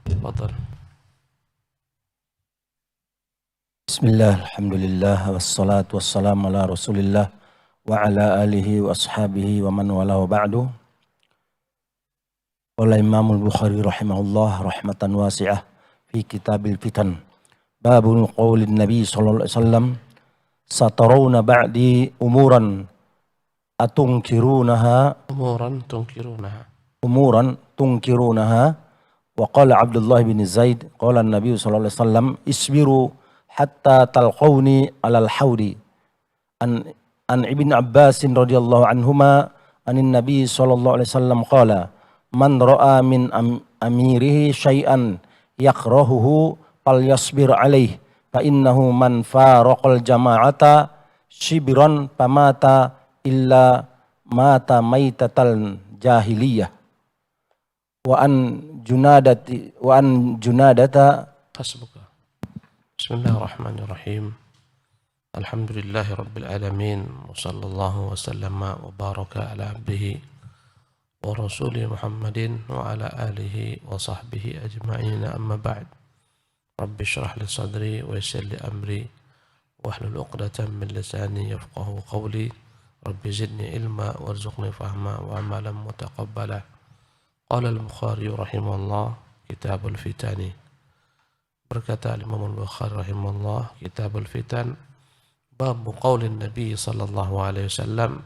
Tafadhal. Bismillah, alhamdulillah, wassalatu wassalamu ala rasulillah wa ala alihi wa ashabihi wa man wala wa ba'du. Qala Imamul Bukhari rahimahullah rahmatan wasi'ah fi kitabil fitan. Babul qawlin Nabi sallallahu alaihi wasallam, satarawna ba'di umuran atunkirunaha umuran tunkirunaha. Wa qala Abdullah bin Zaid qala Nabi sallallahu alaihi wasallam, isbiru hatta talqawni alal hawdi. An Ibn Abbas radhiyallahu anhuma anin Nabi sallallahu alaihi wasallam qala, man ra'a min amirihi syai'an yakrahuhu falyasbir alaih, fa innahu man faraqal jama'ata shibran pamata illa mata maitatal jahiliyah. Wa an junadata Hasbuka. Bismillahirrahmanirrahim. Alhamdulillahi rabbil alamin. Wa sallallahu wa sallama wa baraka ala abdihi wa rasulih Muhammadin wa ala alihi wa sahbihi ajma'in, amma ba'd. Rabbi shrah li sadri wa yassir li amri wahlul 'uqdatam min lisani yafqahu qawli. Rabbi zidni ilma warzuqni fahma wa amalan mutaqabbala. Qala al-Bukhari rahimahullah, Kitabul Fitani. Berkata Imam al-Bukhari rahimahullah, Kitabul Fitan, bab qaulin Nabi sallallahu alaihi wasallam,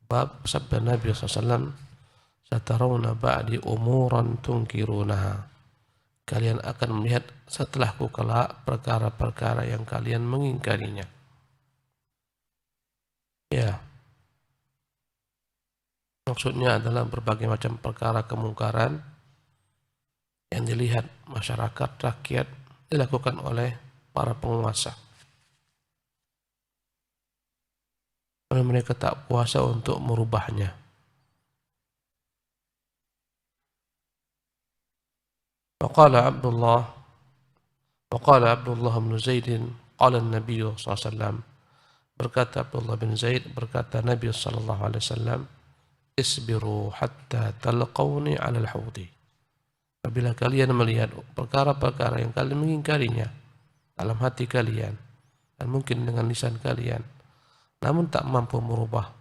bab sabda Nabi sallallahu alaihi wasallam, satarawna ba'di umuran tunkirunaha. Kalian akan melihat setelahku kelak perkara-perkara yang kalian mengingkarinya. Ya. Maksudnya adalah berbagai macam perkara kemungkaran yang dilihat masyarakat, rakyat, dilakukan oleh para penguasa. Mereka tak kuasa untuk merubahnya. Waqala Abdullah bin Zaid, qala Nabi sallallahu alaihi wasallam, berkata Abdullah bin Zaid, berkata Nabi sallallahu alaihi wasallam, isbiru hatta talqawni alal hawdi. Apabila kalian melihat perkara-perkara yang kalian mengingkarinya dalam hati kalian dan mungkin dengan lisan kalian, namun tak mampu merubah,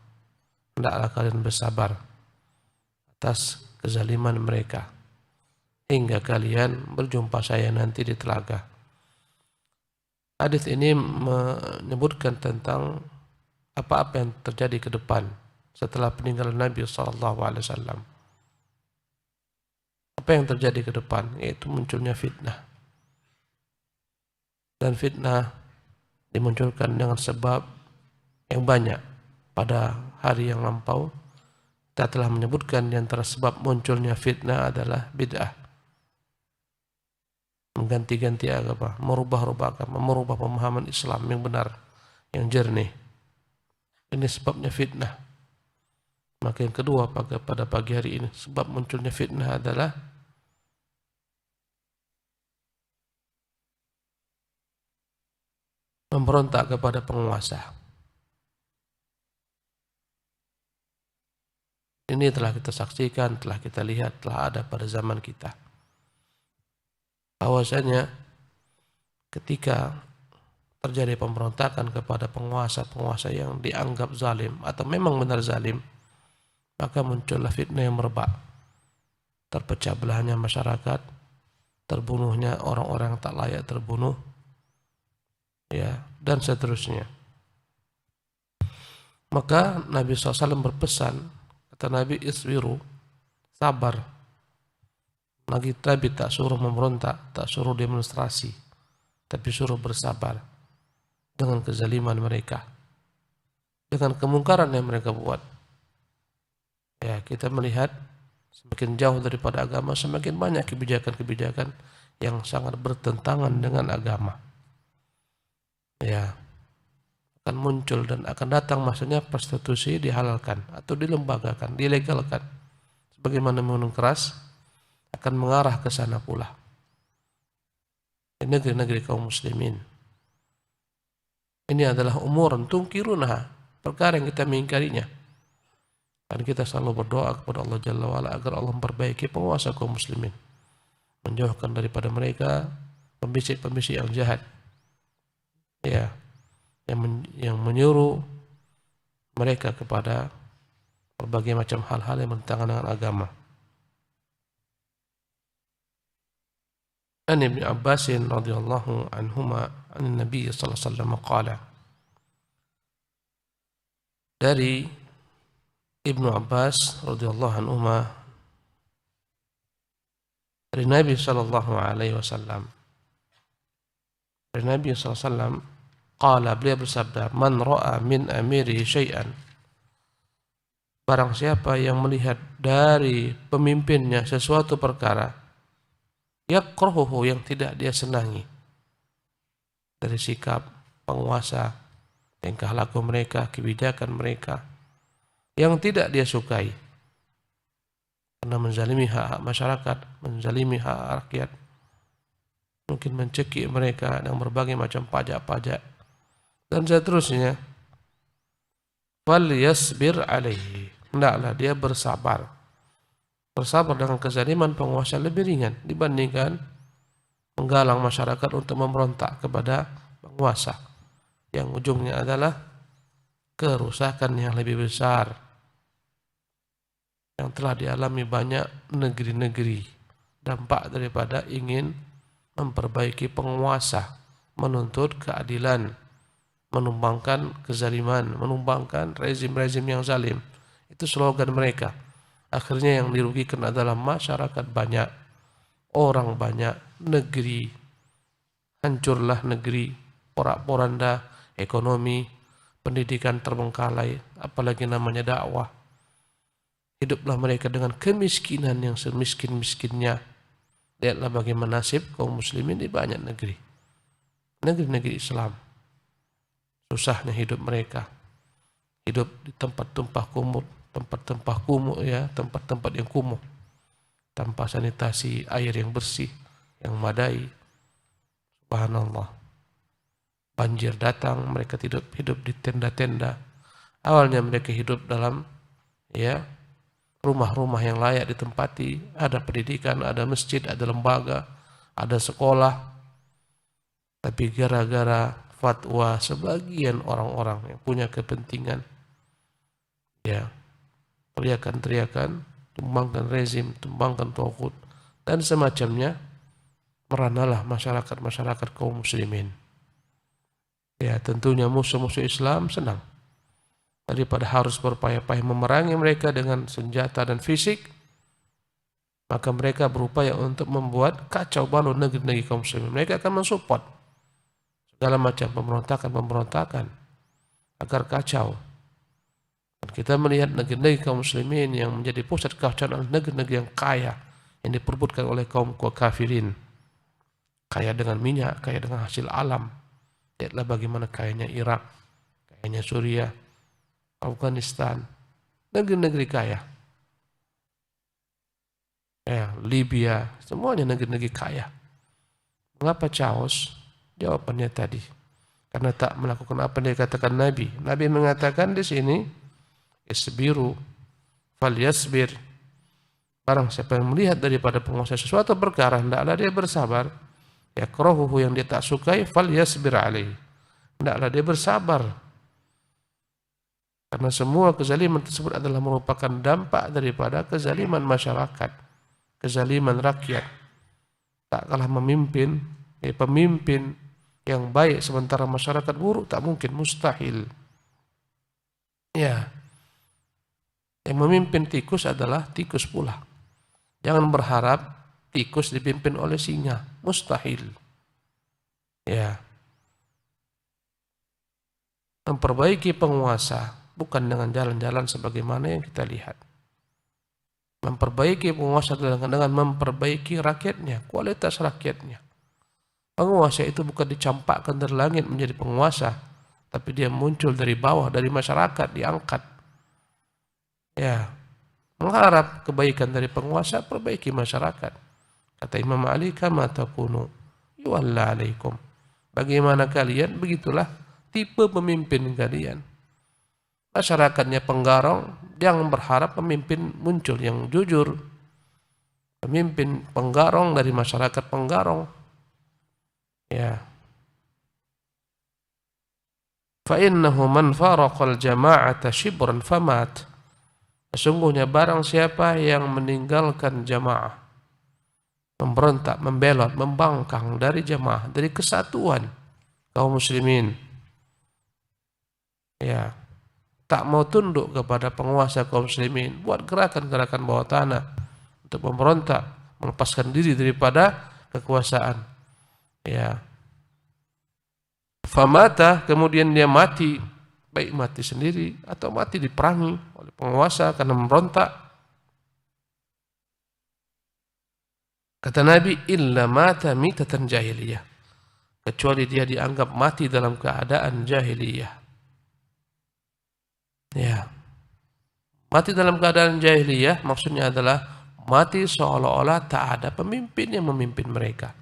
hendaklah kalian bersabar atas kezaliman mereka hingga kalian berjumpa saya nanti di telaga. Hadis ini menyebutkan tentang apa-apa yang terjadi ke depan setelah peninggalan Nabi SAW. Apa yang terjadi ke depan? Yaitu munculnya fitnah. Dan fitnah dimunculkan dengan sebab yang banyak. Pada hari yang lampau, kita telah menyebutkan di antara sebab munculnya fitnah adalah bid'ah. Mengganti-ganti agama, merubah-rubah agama, merubah pemahaman Islam yang benar, yang jernih. Ini sebabnya fitnah. Maka yang kedua pada pagi hari ini, sebab munculnya fitnah adalah memberontak kepada penguasa. Ini telah kita saksikan, telah kita lihat, telah ada pada zaman kita. Bahwasanya ketika terjadi pemberontakan kepada penguasa-penguasa yang dianggap zalim atau memang benar zalim, maka muncullah fitnah yang merebak. Terpecah belahnya masyarakat, terbunuhnya orang-orang yang tak layak terbunuh, ya, dan seterusnya. Maka Nabi SAW berpesan, kata Nabi, iswiru, sabar. Lagi Nabi tak suruh memberontak, tak suruh demonstrasi, tapi suruh bersabar dengan kezaliman mereka, dengan kemungkaran yang mereka buat. Ya, kita melihat semakin jauh daripada agama, semakin banyak kebijakan-kebijakan yang sangat bertentangan dengan agama. Ya, akan muncul dan akan datang masanya prostitusi dihalalkan atau dilembagakan, dilegalkan. Sebagaimana minum keras akan mengarah ke sana pula. Di negeri-negeri kaum muslimin. Ini adalah umuran tungkirunah, perkara yang kita mengingkarinya. Dan kita selalu berdoa kepada Allah Jalla wa'ala agar Allah memperbaiki penguasa kaum muslimin. menjauhkan daripada mereka pembisik-pembisik yang jahat, ya, yang menyuruh mereka kepada berbagai macam hal-hal yang bertentangan dengan agama. An Ibnu Abbas radhiyallahu anhuma an Nabi sallallahu alaihi wasallam qala, dari Ibnu Abbas radhiyallahu anhuma dari Nabi sallallahu alaihi wasallam, dari Nabi sallallahu alaihi wasallam qala, beliau bersabda, man ra'a min amirihi syai'an, barang siapa yang melihat dari pemimpinnya sesuatu perkara, yakrahuhu, yang tidak dia senangi dari sikap penguasa, tingkah laku mereka, kebijakan mereka, yang tidak dia sukai karena menzalimi hak masyarakat, menzalimi hak rakyat, mungkin mencekik mereka dengan berbagai macam pajak-pajak dan seterusnya, falyasbir alaihi, hendaklah dia bersabar. Bersabar dengan kezaliman penguasa lebih ringan dibandingkan menggalang masyarakat untuk memberontak kepada penguasa yang ujungnya adalah kerusakan yang lebih besar yang telah dialami banyak negeri-negeri, dampak daripada ingin memperbaiki penguasa, menuntut keadilan, menumbangkan kezaliman, menumbangkan rezim-rezim yang zalim. Itu slogan mereka. Akhirnya yang dirugikan adalah masyarakat banyak, orang banyak, negeri hancurlah, negeri porak-poranda, ekonomi, pendidikan terbengkalai, apalagi namanya dakwah. Hiduplah mereka dengan kemiskinan yang semiskin-miskinnya. Lihatlah bagaimana nasib kaum muslimin di banyak negeri, negeri-negeri Islam. Susahnya hidup mereka, hidup di tempat tumpah kumuh, tempat-tempat kumuh, ya, tempat-tempat yang kumuh, tanpa sanitasi air yang bersih, yang memadai. Subhanallah. Banjir datang, mereka hidup di tenda-tenda. Awalnya mereka hidup dalam, ya, rumah-rumah yang layak ditempati, ada pendidikan, ada masjid, ada lembaga, ada sekolah. Tapi gara-gara fatwa sebagian orang-orang yang punya kepentingan, ya, teriakan-teriakan, tumbangkan rezim, tumbangkan tauhid dan semacamnya, meranalah masyarakat kaum muslimin. Ya, tentunya musuh-musuh Islam senang daripada harus berpayah-payah memerangi mereka dengan senjata dan fisik, maka mereka berupaya untuk membuat kacau balau negeri-negeri kaum muslimin. Mereka akan mensupport segala macam pemberontakan agar kacau. Dan kita melihat negeri-negeri kaum muslimin yang menjadi pusat kekacauan adalah negeri-negeri yang kaya, yang diperebutkan oleh kaum kafirin, kaya dengan minyak, kaya dengan hasil alam. Lihatlah bagaimana kayanya Irak, kayanya Suriah, Afghanistan, negeri-negeri kaya. Ya, Libya, semuanya negeri-negeri kaya. Mengapa chaos? Jawabannya tadi, karena tak melakukan apa yang dikatakan Nabi. Nabi mengatakan di sini, isbiru falyasbir. Barang siapa yang melihat daripada penguasa sesuatu perkara, hendaklah dia bersabar. Yakrahuhu, yang dia tak sukai, falyasbir alaihi, hendaklah dia bersabar. Karena semua kezaliman tersebut adalah merupakan dampak daripada kezaliman masyarakat, kezaliman rakyat. Tak kalah memimpin, pemimpin yang baik sementara masyarakat buruk, tak mungkin, mustahil. Ya, yang memimpin tikus adalah tikus pula. Jangan berharap tikus dipimpin oleh singa, mustahil. Ya, memperbaiki penguasa bukan dengan jalan-jalan sebagaimana yang kita lihat. Memperbaiki penguasa dengan memperbaiki rakyatnya, kualitas rakyatnya. Penguasa itu bukan dicampakkan dari langit menjadi penguasa, tapi dia muncul dari bawah, dari masyarakat, diangkat. Ya, mengharap kebaikan dari penguasa, perbaiki masyarakat. Kata Imam Ali, kama takunu yuwalla alaikum. Bagaimana kalian, begitulah tipe pemimpin kalian. Masyarakatnya penggarong, jangan berharap pemimpin muncul yang jujur, pemimpin penggarong dari masyarakat penggarong. Ya. Fa innahu man faraqal jama'ata shibran famat. Sesungguhnya barang siapa yang meninggalkan jamaah, memberontak, membelot, membangkang dari jamaah, dari kesatuan kaum muslimin, ya, tak mau tunduk kepada penguasa kaum muslimin, buat gerakan-gerakan bawah tanah untuk memberontak, melepaskan diri daripada kekuasaan, ya, famata, kemudian dia mati, baik mati sendiri atau mati diperangi oleh penguasa karena memberontak. Kata Nabi, illa mata mitatan jahiliyah, kecuali dia dianggap mati dalam keadaan jahiliyah. Ya, mati dalam keadaan jahiliyah maksudnya adalah mati seolah-olah tak ada pemimpin yang memimpin mereka.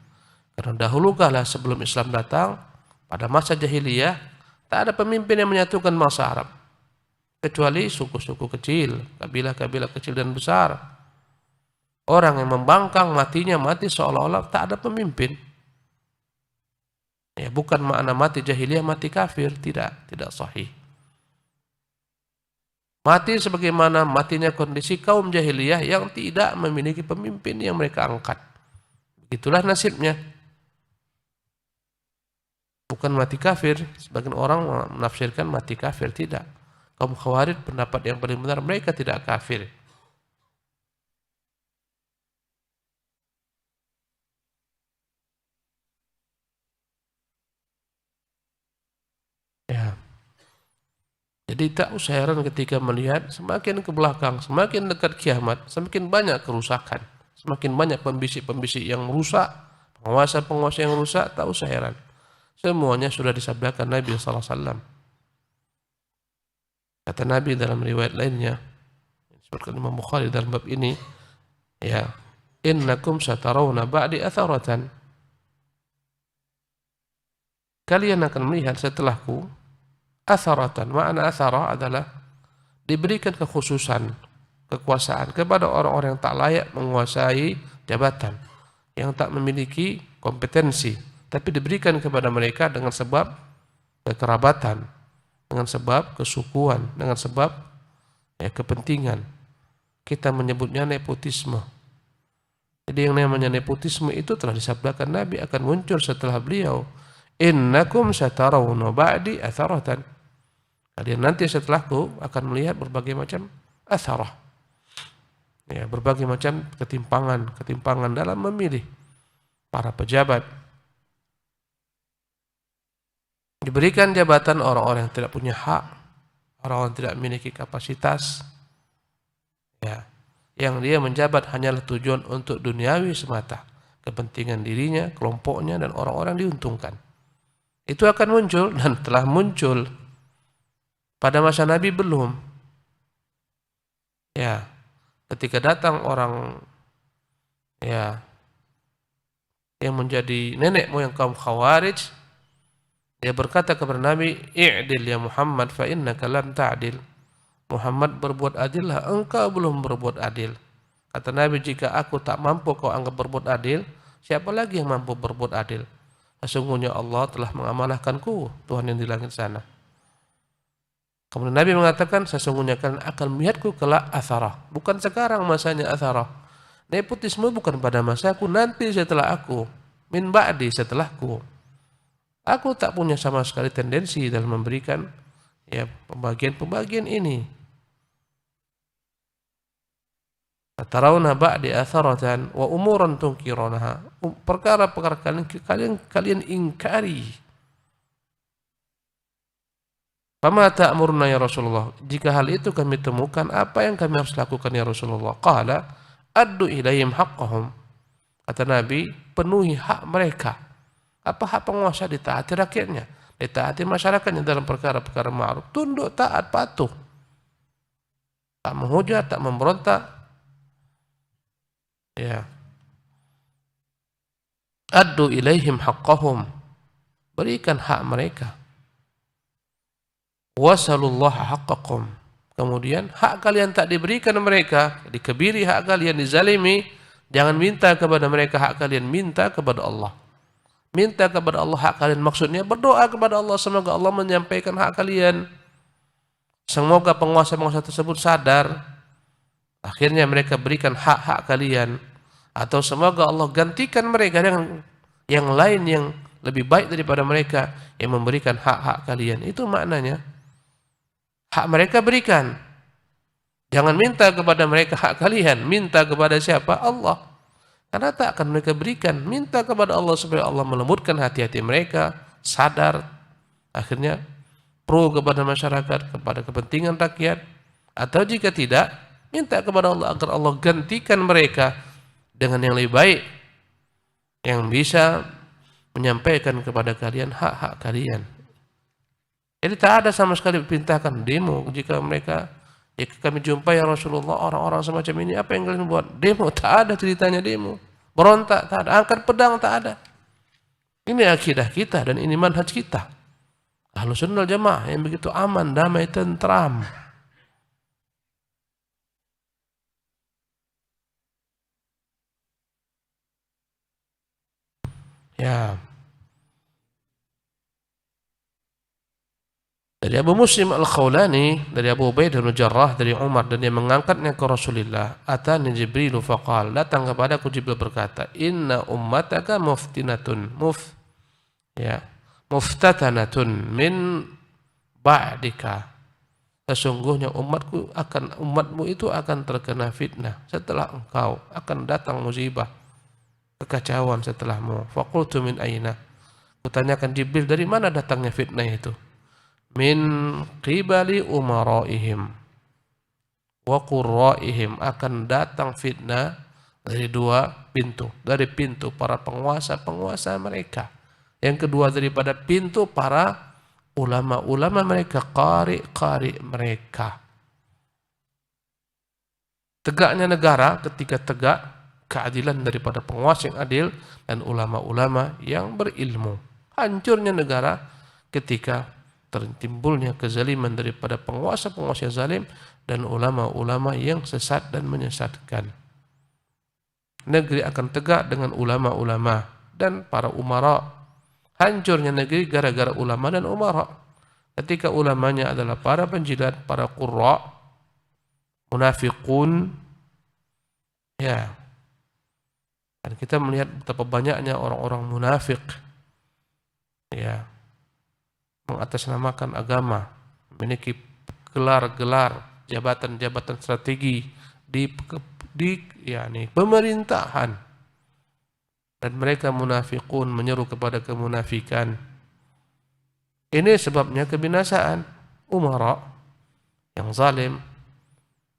Karena dahulu kala sebelum Islam datang, pada masa jahiliyah, tak ada pemimpin yang menyatukan bangsa Arab, kecuali suku-suku kecil, kabilah-kabilah kecil dan besar. Orang yang membangkang matinya mati seolah-olah tak ada pemimpin. Ya, bukan makna mati jahiliyah mati kafir, tidak sahih. Mati sebagaimana matinya kondisi kaum jahiliyah yang tidak memiliki pemimpin yang mereka angkat. Itulah nasibnya. Bukan mati kafir, sebagian orang menafsirkan mati kafir, tidak. Kaum Khawarij pendapat yang paling benar, mereka tidak kafir. Ya. Jadi tak usah heran ketika melihat semakin ke belakang, semakin dekat kiamat, semakin banyak kerusakan, semakin banyak pembisik-pembisik yang merusak, penguasa-penguasa yang rusak, tak usah heran. Semuanya sudah disabdakan Nabi SAW. Kata Nabi dalam riwayat lainnya, disebutkan Imam Bukhari dalam bab ini, ya, innakum satarawna ba'di atharatan. Kalian akan melihat setelahku atharatan. Makna athara adalah diberikan kekhususan, kekuasaan kepada orang-orang yang tak layak menguasai jabatan, yang tak memiliki kompetensi, tapi diberikan kepada mereka dengan sebab kekerabatan, dengan sebab kesukuan, dengan sebab kepentingan. Kita menyebutnya nepotisme. Jadi yang namanya nepotisme itu telah disabdakan Nabi akan muncul setelah beliau. Innakum satarawna ba'di atharatan. Kalian nanti setelahku akan melihat berbagai macam atharah. Ya, berbagai macam ketimpangan dalam memilih para pejabat. Diberikan jabatan orang-orang yang tidak punya hak, orang-orang yang tidak memiliki kapasitas, ya, yang dia menjabat hanyalah tujuan untuk duniawi semata, kepentingan dirinya, kelompoknya, dan orang-orang diuntungkan. Itu akan muncul dan telah muncul. Pada masa Nabi belum. Ya, ketika datang orang, ya, yang menjadi nenek moyang kaum Khawarij, dia berkata kepada Nabi, "I'dil ya Muhammad fa innaka lam ta'dil." Muhammad, berbuat adillah, engkau belum berbuat adil. Kata Nabi, jika aku tak mampu kau anggap berbuat adil, siapa lagi yang mampu berbuat adil? Sesungguhnya Allah telah mengamanahkanku, Tuhan yang di langit sana. Kemudian Nabi mengatakan, sesungguhnya kalian akan melihatku kelak atharah. Bukan sekarang masanya atharah. Nepotisme bukan pada masaku, nanti setelah aku. Min ba'di, setelahku. Aku tak punya sama sekali tendensi dalam memberikan pembagian-pembagian ini. Tarawna ba'di atharatan wa umuran tunkironaha. Perkara-perkara kalian ingkari. Fama ta'muruna ya Rasulullah. Jika hal itu kami temukan, apa yang kami harus lakukan ya Rasulullah? Qala addu ilayhim haqqahum. Kata Nabi, penuhi hak mereka. Apa hak penguasa? Ditaati rakyatnya, ditaati masyarakatnya dalam perkara-perkara ma'ruf. Tunduk, taat, patuh. Tak menghujat, tak memberontak. Ya. Addu ilaihim haqqahum. Berikan hak mereka. Wasalullaha haqqakum. Kemudian hak kalian tak diberikan mereka, dikebiri hak kalian, dizalimi, Jangan minta kepada mereka hak kalian, minta kepada Allah. Minta kepada Allah hak kalian, maksudnya berdoa kepada Allah semoga Allah menyampaikan hak kalian. Semoga penguasa-penguasa tersebut sadar, akhirnya mereka berikan hak-hak kalian. Atau semoga Allah gantikan mereka dengan yang lain yang lebih baik daripada mereka yang memberikan hak-hak kalian. Itu maknanya. Hak mereka berikan. Jangan minta kepada mereka hak kalian, minta kepada siapa? Allah. Karena tak akan mereka berikan. Minta kepada Allah supaya Allah melembutkan hati-hati mereka, sadar, akhirnya pro kepada masyarakat, kepada kepentingan rakyat. Atau jika tidak, minta kepada Allah agar Allah gantikan mereka dengan yang lebih baik, yang bisa menyampaikan kepada kalian hak-hak kalian. Jadi tak ada sama sekali perintahkan demo jika mereka, ya kami jumpai ya Rasulullah orang-orang semacam ini, apa yang kalian buat? Demo, tak ada ceritanya demo. Berontak, tak ada. Angkat pedang, tak ada. Ini akidah kita dan ini manhaj kita. Ahlus Sunnah Jamaah yang begitu aman, damai, tentram. Ya. Dari Abu Muslim Al-Khawlani, dari Abu Ubaidah bin Jarrah, dari Umar, dan dia mengangkatnya ke Rasulullah. Atani Jibril faqal, datang kepadaku Jibril berkata, inna ummataka muftatanatun min ba'dika. Sesungguhnya umatmu itu akan terkena fitnah setelah engkau, akan datang musibah, kekacauan setelahmu. Faqultu min aina? Kutanyakan Jibril, dari mana datangnya fitnah itu? Min qibali umaraihim wa qurraihim, akan datang fitnah dari dua pintu, dari pintu para penguasa-penguasa mereka, yang kedua daripada pintu para ulama-ulama mereka, qari-qari mereka. Tegaknya negara ketika tegak keadilan daripada penguasa yang adil dan ulama-ulama yang berilmu. Hancurnya negara ketika tertimbulnya kezaliman daripada penguasa-penguasa yang zalim dan ulama-ulama yang sesat dan menyesatkan. Negeri akan tegak dengan ulama-ulama dan para umara. Hancurnya negeri gara-gara ulama dan umara. Ketika ulamanya adalah para penjilat, para qurra, munafiqun, ya. Dan kita melihat betapa banyaknya orang-orang munafik, ya, mengatasnamakan agama, memiliki gelar-gelar, jabatan-jabatan strategi di pemerintahan, dan mereka munafiqun, menyeru kepada kemunafikan. Ini sebabnya kebinasaan umara yang zalim,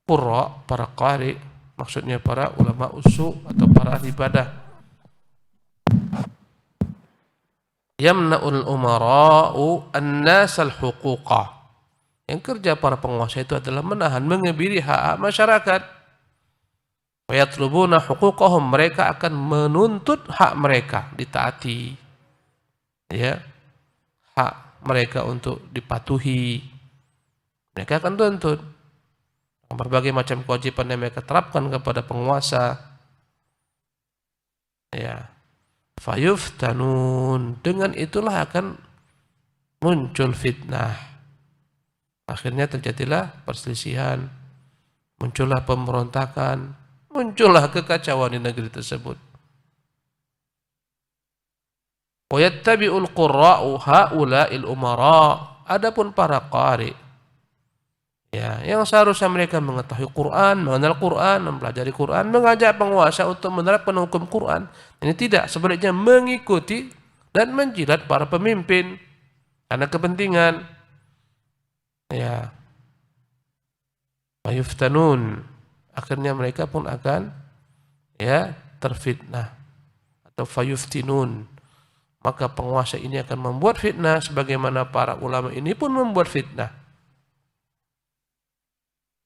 qurra, para qari, maksudnya para ulama usul atau para ahli ibadah. Yamna'ul umara'u an-nas al-huquqa. Yang kerja para penguasa itu adalah menahan, mengebiri hak masyarakat. Wa yatlubuna huquqahum, mereka akan menuntut hak mereka ditaati. Ya. Hak mereka untuk dipatuhi. Mereka akan tuntut berbagai macam kewajiban yang mereka terapkan kepada penguasa. Ya. Fayuftanun, dengan itulah akan muncul fitnah. Akhirnya terjadilah perselisihan, muncullah pemberontakan, muncullah kekacauan di negeri tersebut. Wa yattabi'ul qurra'u haula'il umara. Adapun para qari, ya, yang seharusnya mereka mengetahui Quran, mengenal Quran, mempelajari Quran, mengajak penguasa untuk menerapkan hukum Quran. Ini tidak, sebaliknya mengikuti dan menjilat para pemimpin karena kepentingan. Ya. Fayuftanun, akhirnya mereka pun akan, ya, terfitnah atau fayuftinun. Maka penguasa ini akan membuat fitnah sebagaimana para ulama ini pun membuat fitnah.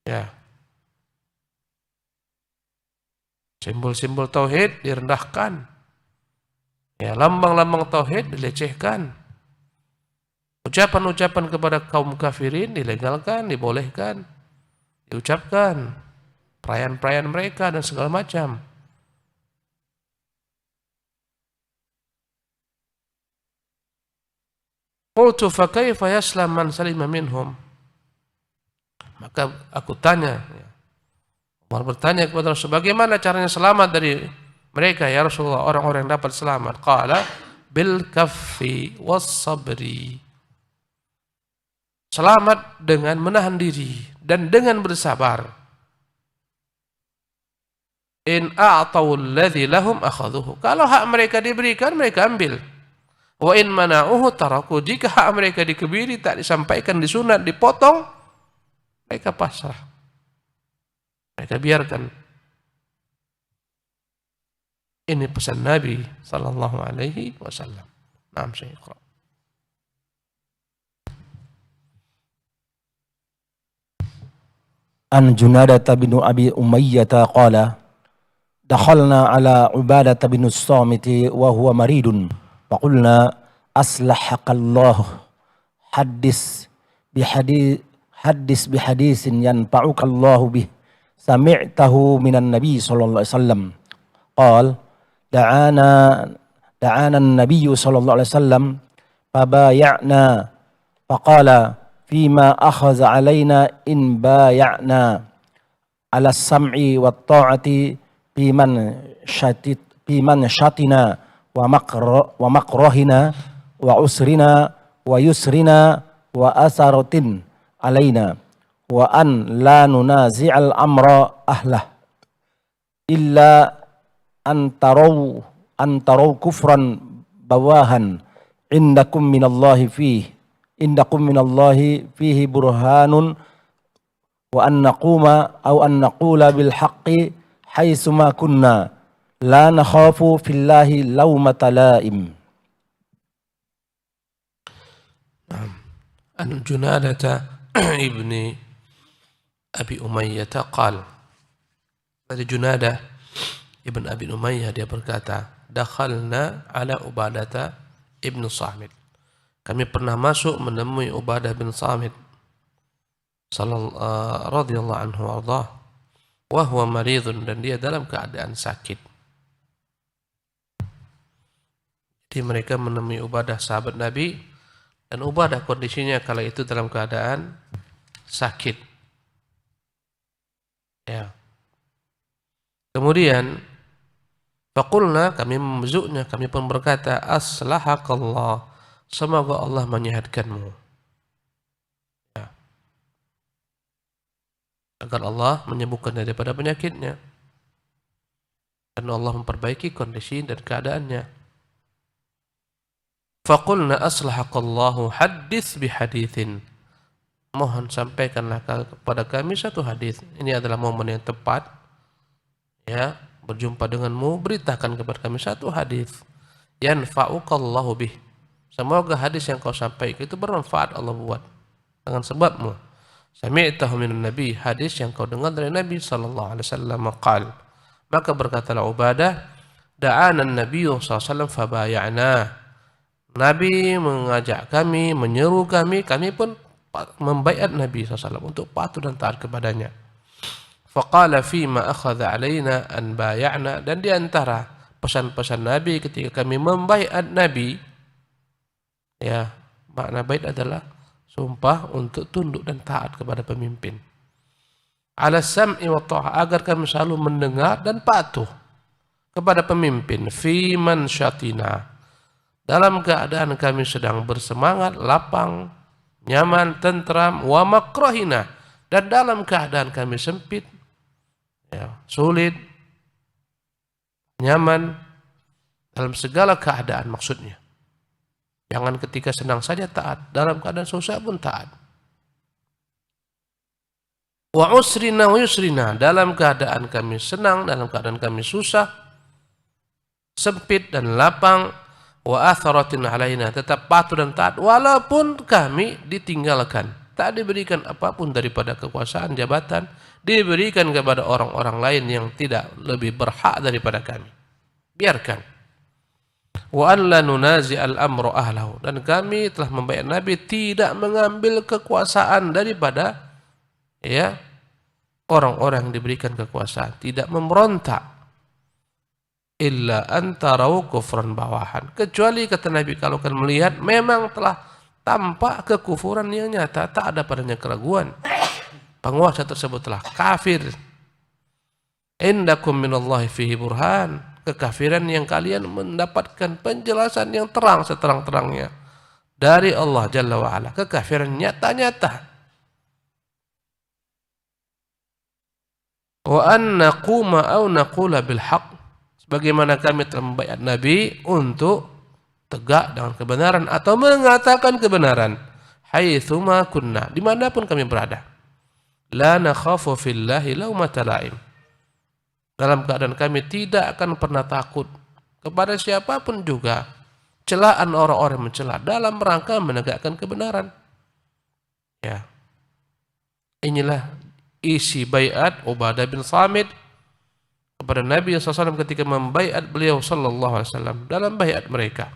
Ya. Simbol-simbol tauhid direndahkan. Ya, lambang-lambang tauhid dilecehkan. Ucapan-ucapan kepada kaum kafirin dilegalkan, dibolehkan, diucapkan. Perayaan-perayaan mereka dan segala macam. Qultu fa kaifa yaslam man salima minhum? Maka aku tanya, Umar bertanya kepada Rasul, bagaimana caranya selamat dari mereka ya Rasulullah, orang-orang yang dapat selamat? Qala bil kaffi was sabri. Selamat dengan menahan diri dan dengan bersabar. In a'tau alladhi lahum akhadhuhu. Kalau hak mereka diberikan, mereka ambil. Wa in mana'uhu taraku. Jika hak mereka dikebiri, tak disampaikan, disunat, dipotong, mereka pasrah. Mereka biarkan. Ini pesan Nabi sallallahu alaihi wasallam. Naam, saya iqra. An Junadah bin Abi Umayyah qala dakhalna ala Ubadah bin As-Samit wa huwa maridun faqulna aslahakallahu haddis bihadisin yanfa'ukallahu bih sami'tahu minan nabi sallallahu alaihi wasallam qala da'ana an-nabiy sallallahu alaihi wasallam fabaya'na faqala fima akhadha alaina in baya'na ala sam'i wa ta'ati biman syatina wa makrahina wa usrina wa yusrina wa asaratin alaina wa an la nunazi'al amra ahlah illa an taraw kufran bawahan indakum minallahi fihi burhanun wa an naqula bil haqqi haitsuma kunna la nakhafu fillahi lawmata laim. An Junadah ibni Abi Umayyah qala, dari Junadah ibn Abi Umayyah dia berkata, dakhalna ala Ubadah ibn Samit. Kami pernah masuk menemui Ubadah bin Samit radhiyallahu anhu warḍah, wa huwa maridun, dan dia dalam keadaan sakit. Jadi mereka menemui Ubadah, sahabat Nabi, dan Ubadah kondisinya kala itu dalam keadaan sakit. Ya. Kemudian faqulna, kami membezuknya, kami pun berkata, aslahakallah, semoga Allah menyehatkanmu. Ya. Agar Allah menyembuhkan daripada penyakitnya. Dan Allah memperbaiki kondisi dan keadaannya. Faqulna aslahakallahu haddits bihadithin. Mohon sampaikanlah kepada kami satu hadis. Ini adalah momen yang tepat. Ya, berjumpa denganmu, beritakan kepada kami satu hadis. Yanfa'ukallahu bih. Semoga hadis yang kau sampaikan itu bermanfaat Allah buat dengan sebabmu. Sami'tahu minan Nabi, hadis yang kau dengar dari Nabi sallallahu alaihi wasallam qala. Maka berkatalah Ubadah, da'ana an-nabiy sallallahu alaihi wasallam fabaya'na. Nabi mengajak kami, menyeru kami, kami pun membaiat Nabi sallallahu alaihi wasallam untuk patuh dan taat kepadanya. Faqala fima akhadha alaina an baya'na, dan di antara pesan-pesan Nabi ketika kami membaiat Nabi, ya, makna bait adalah sumpah untuk tunduk dan taat kepada pemimpin. Ala sam'i wa ta'ah, agar kami selalu mendengar dan patuh kepada pemimpin. Fi man syatina, dalam keadaan kami sedang bersemangat, lapang, nyaman, tentram, wa makrahina, dan dalam keadaan kami sempit, ya, sulit, nyaman, dalam segala keadaan maksudnya. Jangan ketika senang saja taat, dalam keadaan susah pun taat. Wa usrina wa yusrina, dalam keadaan kami senang, dalam keadaan kami susah, sempit dan lapang. Wa atharatin alaina, tetap patuh dan taat walaupun kami ditinggalkan, tak diberikan apapun daripada kekuasaan, jabatan, diberikan kepada orang-orang lain yang tidak lebih berhak daripada kami. Biarkan. Wa an la nunazi'al amru ahlahu, dan kami telah membayar Nabi tidak mengambil kekuasaan daripada, ya, orang-orang yang diberikan kekuasaan, tidak memberontak. Illa antarau kufran bawahan, kecuali kata Nabi kalau kan melihat memang telah tanpa kekufuran yang nyata, tak ada padanya keraguan. Penguasa tersebut telah kafir. Indakum minallahi fihi burhan. Kekafiran yang kalian mendapatkan penjelasan yang terang seterang-terangnya dari Allah Jalla wa'ala. Kekafiran nyata-nyata. Wa an naquma aw naqula bil haqq. Sebagaimana kami telah membaiat Nabi untuk tegak dengan kebenaran atau mengatakan kebenaran. Haitsuma kunna, dimanapun kami berada. La nakhafu fillahi laumata laim. Dalam keadaan kami tidak akan pernah takut kepada siapapun juga celaan orang-orang yang mencela dalam rangka menegakkan kebenaran. Ya. Inilah isi baiat Ubadah bin Samit kepada Nabi SAW ketika membaiat beliau sallallahu alaihi wasallam dalam baiat mereka.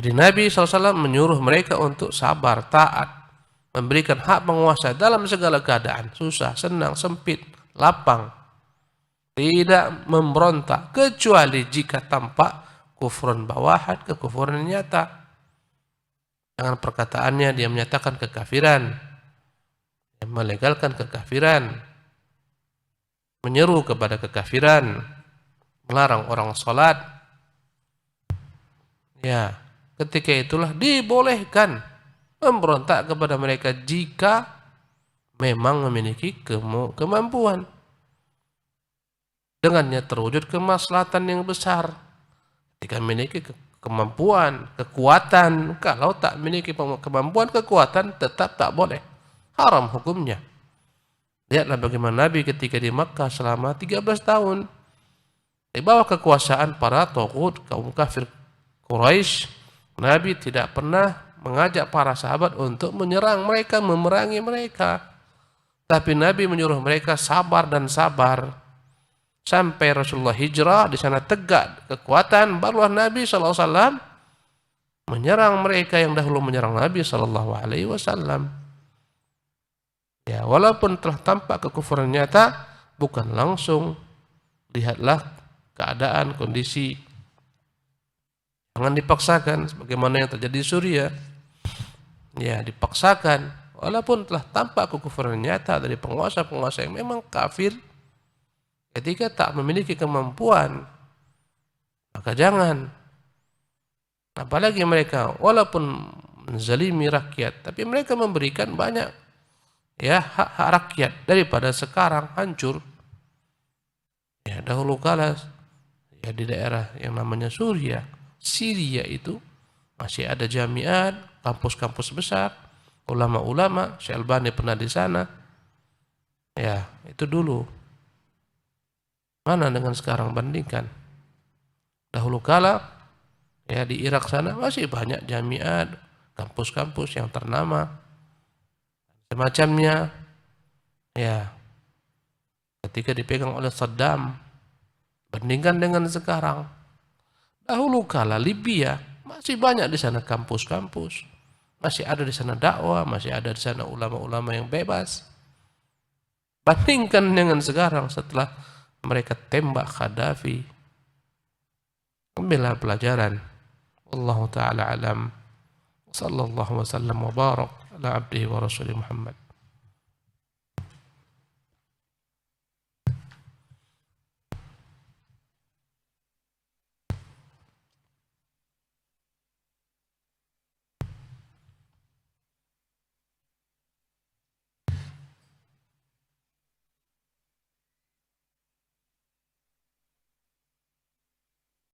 Jadi Nabi SAW menyuruh mereka untuk sabar, taat, memberikan hak penguasa dalam segala keadaan, susah, senang, sempit, lapang, tidak memberontak kecuali jika tampak kufrun bawahat, kekufuran nyata. Dengan perkataannya dia menyatakan kekafiran, melegalkan kekafiran, menyeru kepada kekafiran, melarang orang salat. Ya, ketika itulah dibolehkan memberontak kepada mereka jika memang memiliki kemampuan. Dengannya terwujud kemaslahatan yang besar. Ketika memiliki kemampuan, kekuatan, kalau tak memiliki kemampuan, kekuatan, tetap tak boleh. Haram hukumnya. Lihatlah bagaimana Nabi ketika di Makkah selama 13 tahun. Di bawah kekuasaan para taghut, kaum kafir Quraisy, Nabi tidak pernah mengajak para sahabat untuk menyerang mereka, memerangi mereka. Tapi Nabi menyuruh mereka sabar dan sabar. Sampai Rasulullah hijrah, di sana tegak kekuatan, barulah Nabi SAW menyerang mereka yang dahulu menyerang Nabi SAW. Ya, walaupun telah tampak kekufuran nyata, bukan langsung. Lihatlah keadaan, kondisi. Jangan dipaksakan, sebagaimana yang terjadi di Suriah. Ya, dipaksakan, walaupun telah tampak kekufuran nyata dari penguasa-penguasa yang memang kafir. Ketika tak memiliki kemampuan, maka jangan. Apalagi mereka walaupun menzalimi rakyat, tapi mereka memberikan banyak ya hak-hak rakyat daripada sekarang hancur. Ya, dahulu kala ya di daerah yang namanya Suriah, Syria itu masih ada jamiat, kampus-kampus besar, ulama-ulama, Syekh Albani pernah di sana. Ya, itu dulu. Mana dengan sekarang, bandingkan. Dahulu kala ya di Irak sana masih banyak jamiat, kampus-kampus yang ternama semacamnya. Ya, ketika dipegang oleh Saddam, bandingkan dengan sekarang. Dahulu kala Libya masih banyak di sana kampus-kampus, masih ada di sana dakwah, masih ada di sana ulama-ulama yang bebas. Bandingkan dengan sekarang setelah mereka tembak Gaddafi. Ambillah pelajaran. Wallahu ta'ala alam. Sallallahu wasallam wa barak ala abdihi wa rasulih Muhammad.